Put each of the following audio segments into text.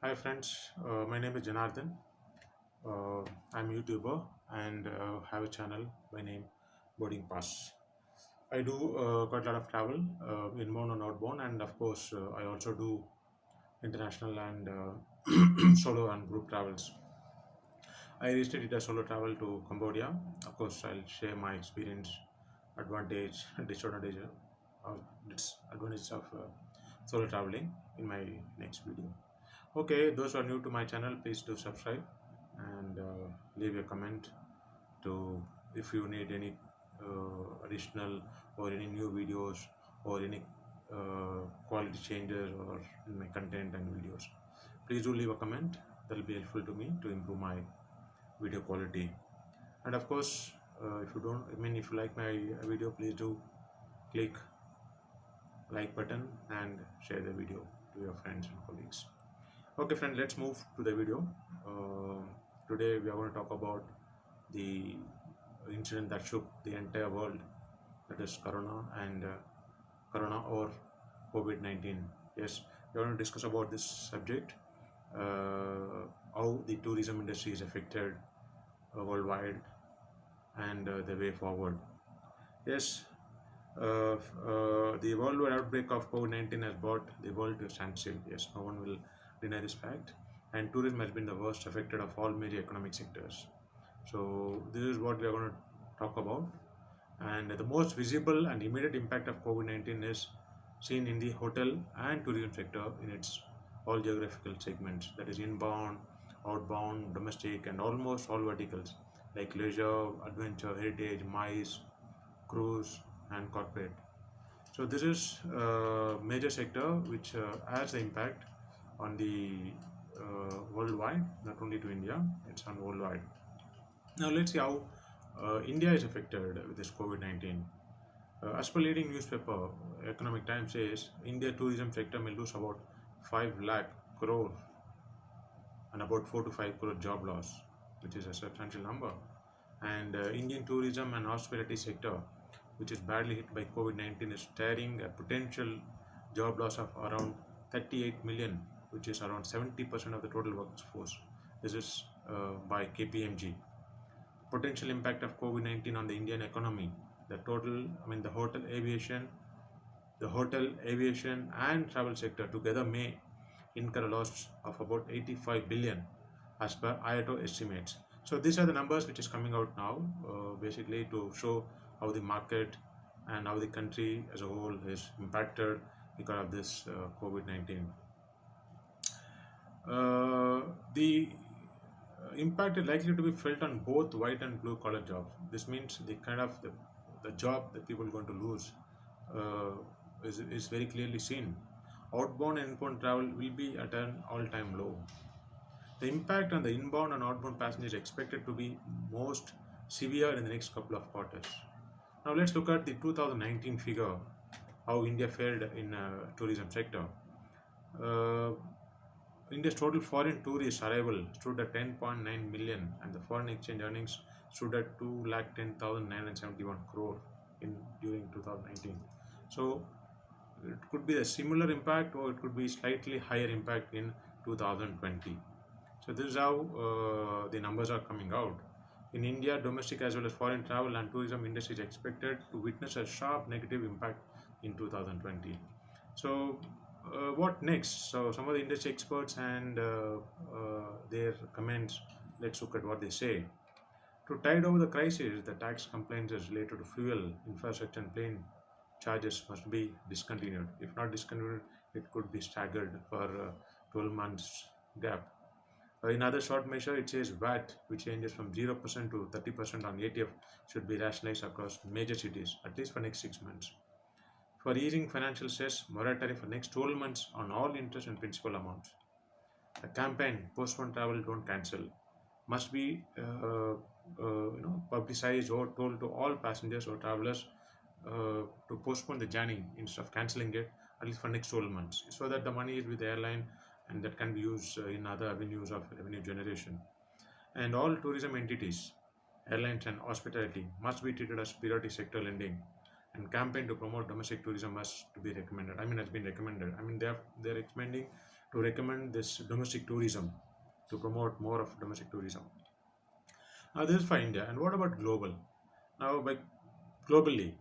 Hi friends, my name is Janardhan. Uh, I'm a YouTuber and have a channel by name Boarding Pass. I do quite a lot of travel, inbound and outbound, and of course, I also do international and solo and group travels. I recently did a solo travel to Cambodia. Of course, I'll share my experience, advantage, disadvantage, uh, disadvantage of solo traveling in my next video. Okay, those who are new to my channel, please do subscribe and leave a comment to if you need any additional or any new videos or any quality changes or in my content and videos. Please do leave a comment. That will be helpful to me to improve my video quality. And of course, if you don't, I mean, if you like my video, please do click like button and share the video to your friends and colleagues. Okay, friend, let's move to the video. Uh, Today, we are going to talk about the incident that shook the entire world, that is Corona or COVID-19. Yes, we are going to discuss about this subject, how the tourism industry is affected worldwide, and the way forward. Yes, the worldwide outbreak of COVID-19 has brought the world to a standstill. Yes, no one will deny this fact. And tourism has been the worst affected of all major economic sectors. So this is what we are going to talk about. And the most visible and immediate impact of COVID-19 is seen in the hotel and tourism sector in its all geographical segments, that is inbound, outbound, domestic, and almost all verticals like leisure, adventure, heritage, MICE, cruise, and corporate. So this is a major sector which has the impact on the worldwide, not only to India, it's on worldwide. Now let's see how India is affected with this COVID-19. As per leading newspaper, Economic Times says India tourism sector may lose about 5 lakh crore and about 4 to 5 crore job loss, which is a substantial number. And Indian tourism and hospitality sector, which is badly hit by COVID-19, is staring a potential job loss of around 38 million, which is around 70% of the total workforce. This is by KPMG. Potential impact of COVID-19 on the Indian economy. The hotel, aviation, and travel sector together may incur a loss of about 85 billion as per IATO estimates. So these are the numbers which is coming out now, basically to show how the market and how the country as a whole is impacted because of this COVID-19. The impact is likely to be felt on both white and blue collar jobs. This means the job that people are going to lose uh, is very clearly seen. Outbound and inbound travel will be at an all-time low. The impact on the inbound and outbound passengers is expected to be most severe in the next couple of quarters. Now let's look at the 2019 figure, how India fared in tourism sector. Uh, India's total foreign tourist arrival stood at 10.9 million and the foreign exchange earnings stood at 2,10,971 crore in during 2019. So it could be a similar impact or it could be slightly higher impact in 2020. So this is how the numbers are coming out. In India, domestic as well as foreign travel and tourism industry is expected to witness a sharp negative impact in 2020. So what next? So some of the industry experts and their comments, let's look at what they say. To tide over the crisis, the tax complaints as related to fuel, infrastructure and plane charges must be discontinued. If not discontinued, it could be staggered for 12 months gap. In other short measure, it says VAT, which changes from 0% to 30% on ATF, should be rationalized across major cities, at least for next 6 months. For easing financial stress, moratorium for next 12 months on all interest and principal amounts. A campaign, postpone travel, don't cancel, must be publicized or told to all passengers or travelers to postpone the journey instead of cancelling it at least for next 12 months, so that the money is with the airline and that can be used in other avenues of revenue generation. And all tourism entities, airlines and hospitality must be treated as priority sector lending, and campaign to promote domestic tourism must to be recommended. I mean, has been recommended. I mean, they're recommending to recommend this domestic tourism, to promote more of domestic tourism. Now, this is for India. And what about global? Now, by globally,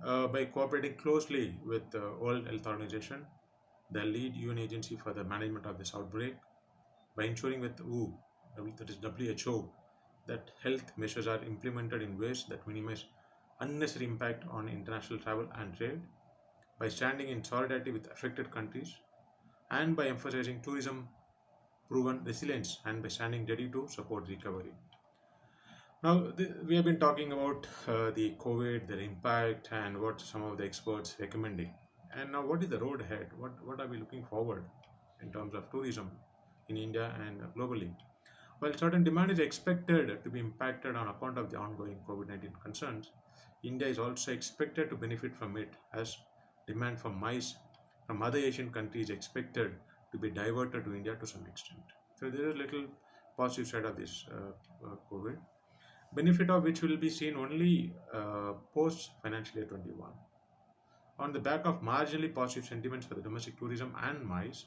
by cooperating closely with the World Health Organization, the lead UN agency for the management of this outbreak, by ensuring with WHO, that is WHO, that health measures are implemented in ways that minimize unnecessary impact on international travel and trade, by standing in solidarity with affected countries, and by emphasizing tourism proven resilience, and by standing ready to support recovery. Now, we have been talking about the COVID, their impact, and what some of the experts recommending. And now, what is the road ahead? What are we looking forward in terms of tourism in India and globally? While certain demand is expected to be impacted on account of the ongoing COVID-19 concerns, India is also expected to benefit from it, as demand for mice from other Asian countries expected to be diverted to India to some extent. So there is a little positive side of this COVID, benefit of which will be seen only post financial year 21. On the back of marginally positive sentiments for the domestic tourism and MICE,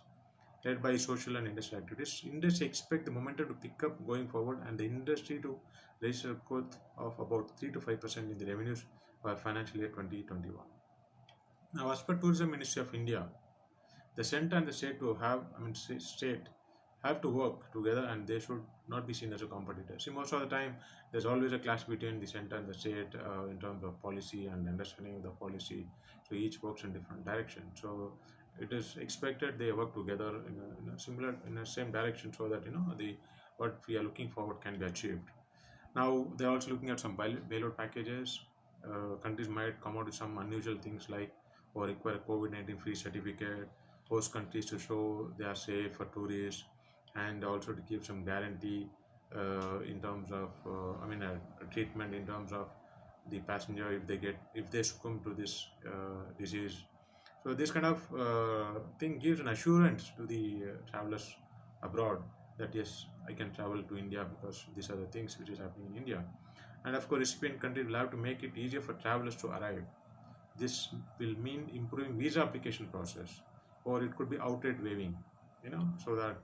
led by social and industrial activities, industry expect the momentum to pick up going forward and the industry to register growth of about 3 to 5% in the revenues for financial year 2021. Now, as per Tourism Ministry of India, the center and the state to have, state have to work together and they should not be seen as a competitor. See, most of the time, there's always a clash between the center and the state in terms of policy and understanding of the policy. So each works in different direction. So it is expected they work together in a similar, in the same direction, so that the what we are looking forward can be achieved. Now they're also looking at some bailout packages. Countries might come out with some unusual things like or require a COVID-19 free certificate, host countries to show they are safe for tourists, and also to give some guarantee in terms of a treatment in terms of the passenger if they succumb to this disease. So this kind of thing gives an assurance to the travelers abroad that yes, I can travel to India because these are the things which is happening in India. And of course, recipient countries will have to make it easier for travelers to arrive. This will mean improving visa application process, or it could be outright waiving, so that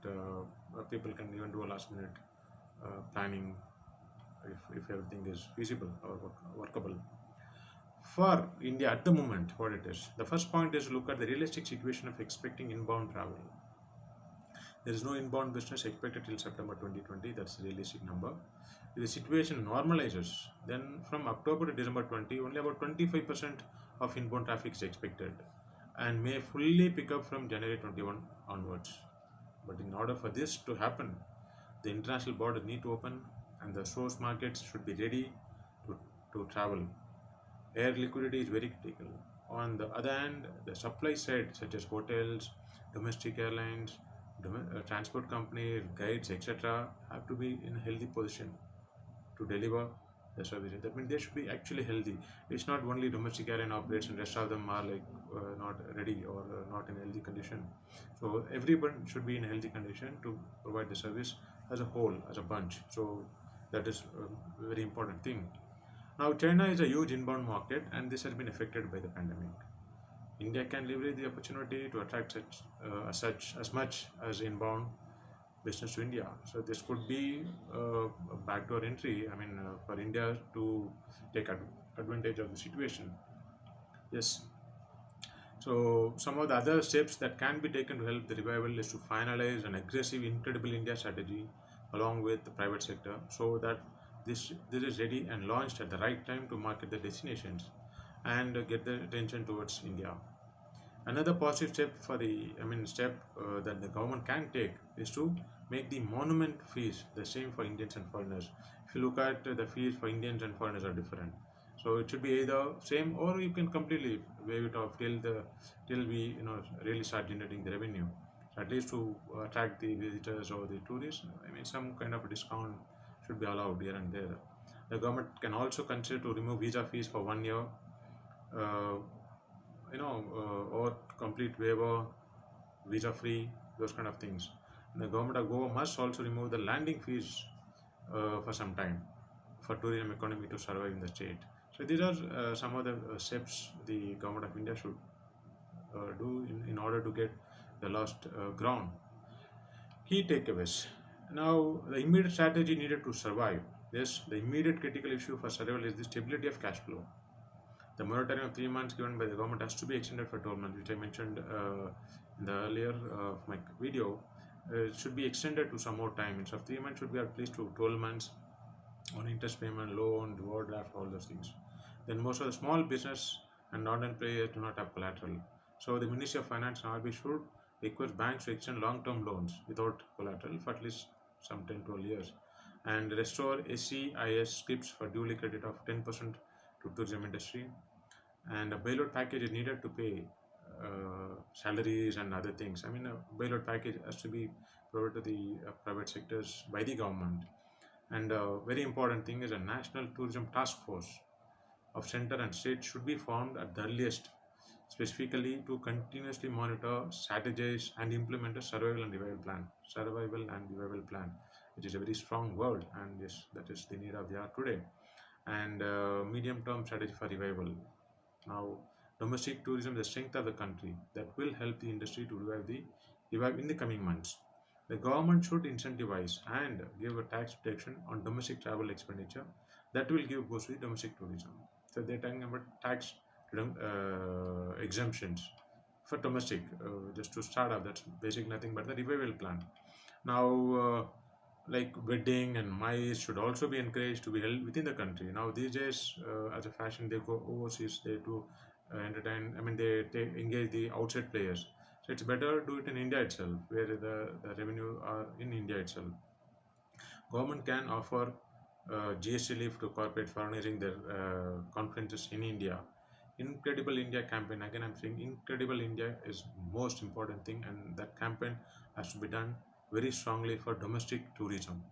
people can even do a last minute planning if everything is feasible or workable. For India at the moment, what it is, the first point is look at the realistic situation of expecting inbound travel. There is no inbound business expected till September 2020. That's the realistic number. If the situation normalizes, then from October to December 20, only about 25% of inbound traffic is expected and may fully pick up from January 21 onwards. But in order for this to happen, the international borders need to open and the source markets should be ready to travel. Air liquidity is very critical. On the other hand, the supply side, such as hotels, domestic airlines, transport companies, guides, etc., have to be in a healthy position to deliver the services. That means they should be actually healthy. It's not only domestic airline operates and rest of them are like not ready or not in healthy condition. So everyone should be in a healthy condition to provide the service as a whole, as a bunch. So that is a very important thing. Now, China is a huge inbound market, and this has been affected by the pandemic. India can leverage the opportunity to attract such as much as inbound business to India. So this could be a backdoor entry. For India to take advantage of the situation. Yes. So some of the other steps that can be taken to help the revival is to finalize an aggressive Incredible India strategy along with the private sector, so that this is ready and launched at the right time to market the destinations and get the attention towards India. Another positive step that the government can take is to make the monument fees the same for Indians and foreigners. If you look at the fees for Indians and foreigners are different, so it should be either same or you can completely waive it off till we really start generating the revenue. So at least to attract the visitors or the tourists, some kind of a discount should be allowed here and there. The government can also consider to remove visa fees for 1 year. Uh, or complete waiver, visa free, those kind of things. The government of Goa must also remove the landing fees for some time for tourism economy to survive in the state. So these are some of the steps the government of India should do in order to get the lost ground Key takeaways. Now, the immediate strategy needed to survive. Yes, the immediate critical issue for survival is the stability of cash flow. The moratorium of 3 months given by the government has to be extended for 12 months, which I mentioned in the earlier of my video. It should be extended to some more time. Instead of 3 months, should be at least to 12 months on interest payment, loan, reward draft, all those things. Then most of the small business and non players do not have collateral. So the Ministry of Finance and RBI should request banks to extend long-term loans without collateral for at least some 10-12 years and restore SEIS scripts for duly credit of 10% to tourism industry, and a bailout package is needed to pay salaries and other things. I mean, a bailout package has to be provided to the private sectors by the government. And a very important thing is a national tourism task force of center and state should be formed at the earliest, specifically to continuously monitor, strategize, and implement a survival and revival plan. Survival and revival plan, which is a very strong word, and yes, that is the need of the hour today. And medium-term strategy for revival. Now, domestic tourism is the strength of the country that will help the industry to revive in the coming months. The government should incentivize and give a tax protection on domestic travel expenditure that will give boost to the domestic tourism. So they're talking about tax exemptions for domestic, just to start off. That's basic nothing but the revival plan. Now, like wedding and mice should also be encouraged to be held within the country. Now these days, as a fashion, they go overseas. They do entertain. I mean, they engage the outside players. So it's better do it in India itself, where the revenue are in India itself. Government can offer GST relief to corporate for organizing their conferences in India. Incredible India campaign. Again, I'm saying Incredible India is most important thing, and that campaign has to be done very strongly for domestic tourism.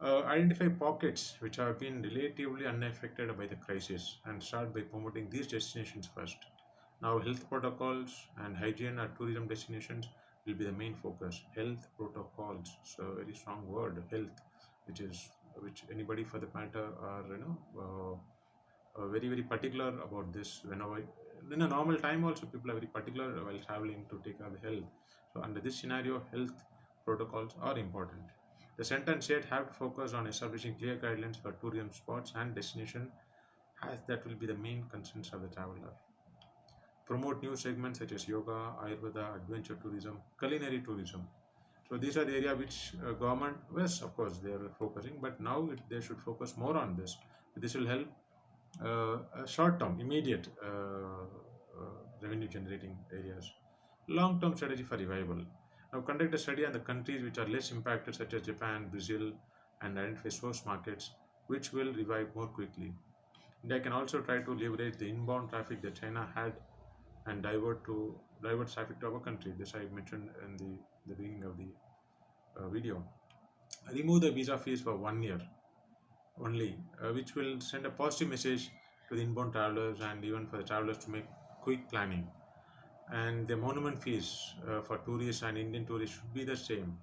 Identify pockets which have been relatively unaffected by the crisis and start by promoting these destinations first. Now, health protocols and hygiene at tourism destinations will be the main focus. Health protocols, so very strong word, health, which anybody for the matter are very particular about this. Whenever in a normal time also people are very particular while traveling to take care of the health. So under this scenario, health protocols are important. The center and state have to focus on establishing clear guidelines for tourism spots and destination, as that will be the main concerns of the traveler. Promote new segments such as yoga, ayurveda, adventure tourism, culinary tourism. So these are the area which government, yes, of course, they are focusing, but now they should focus more on this. This will help short-term, immediate revenue generating areas. Long-term strategy for revival. Now conduct a study on the countries which are less impacted, such as Japan, Brazil, and identify source markets which will revive more quickly. India can also try to leverage the inbound traffic that China had and divert traffic to our country. This I mentioned in the beginning of the video. Remove the visa fees for 1 year only, which will send a positive message to the inbound travelers and even for the travelers to make quick planning. And the monument fees for tourists and Indian tourists should be the same,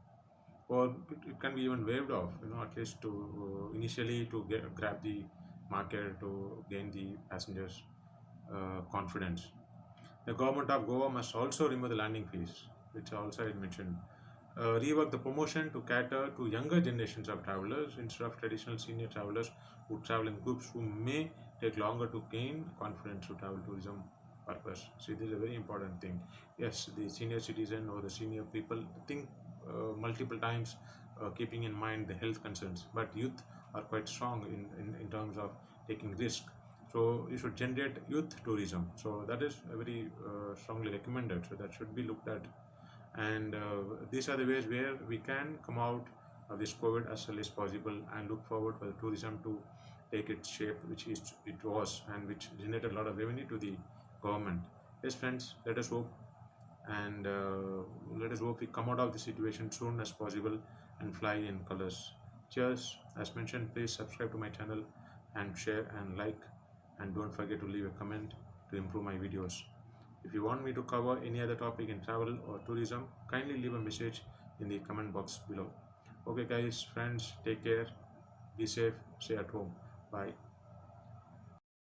or it can be even waived off. At least to initially to grab the market to gain the passengers' confidence. The government of Goa must also remove the landing fees, which also I mentioned. Rework the promotion to cater to younger generations of travelers instead of traditional senior travelers who travel in groups who may take longer to gain confidence to travel tourism purpose. See, this is a very important thing. Yes, the senior citizen or the senior people think multiple times, keeping in mind the health concerns, but youth are quite strong in terms of taking risk. So you should generate youth tourism. So that is very strongly recommended. So that should be looked at, and these are the ways where we can come out of this COVID as early as possible and look forward for the tourism to take its shape, which it was, and which generated a lot of revenue to the government. Yes, friends, let us hope, and let us hope we come out of the situation soon as possible and fly in colors. Cheers. As mentioned, please subscribe to my channel and share and like, and don't forget to leave a comment to improve my videos. If you want me to cover any other topic in travel or tourism, kindly leave a message in the comment box below. Okay guys, friends, take care, be safe, stay at home. Bye.